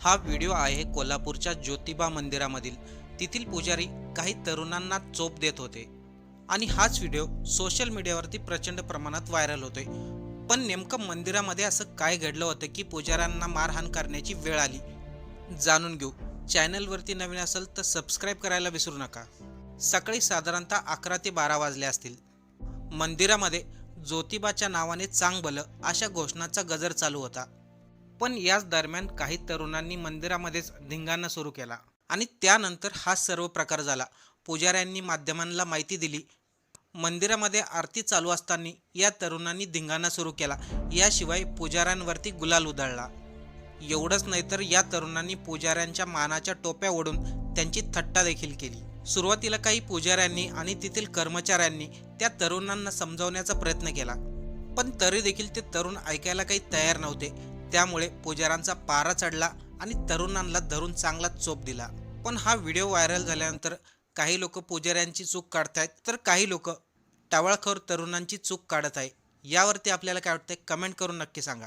हा व्हिडिओ आहे कोल्हापूरच्या ज्योतिबा मंदिरामधील. तेथील पुजारी काही तरुणांना चोप देत होते आणि हाच व्हिडिओ सोशल मीडियावरती प्रचंड प्रमाणात व्हायरल होतोय. पण नेमकं मंदिरामध्ये असं काय घडलं होतं की पुजाऱ्यांना मारहाण करण्याची वेळ आली? जाणून घेऊ. चॅनलवरती नवीन असेल तर सबस्क्राईब करायला विसरू नका. सकाळी साधारणतः 11 ते 12 वाजले असतील. मंदिरामध्ये ज्योतिबाच्या नावाने चांग भलं अशा घोषणाचा गजर चालू होता. पण याच दरम्यान काही तरुणांनी मंदिरामध्येच धिंगाणा सुरू केला आणि त्यानंतर हा सर्व प्रकार झाला. पुजाऱ्यांनी माध्यमांना माहिती दिली. मंदिरामध्ये आरती चालू असताना या तरुणांनी धिंगाणा सुरू केला. याशिवाय पुजाऱ्यांवरती गुलाल उधळला. एवढंच नाही तर या तरुणांनी पुजाऱ्यांच्या मानाच्या टोप्या ओढून त्यांची थट्टा देखील केली. सुरुवातीला काही पुजाऱ्यांनी आणि तेथील कर्मचाऱ्यांनी त्या तरुणांना समजावण्याचा प्रयत्न केला, पण तरी देखील ते तरुण ऐकायला काही तयार नव्हते. त्यामुळे पुजाऱ्यांचा पारा चढला आणि तरुणांना धरून चांगला चोप दिला. पण हा व्हिडिओ व्हायरल झाल्यानंतर काही लोक पुजाऱ्यांची चूक काढतायत, तर काही लोक टवाळखोर तरुणांची चूक काढत आहे. यावरती आपल्याला काय वाटतंय, कमेंट करून नक्की सांगा.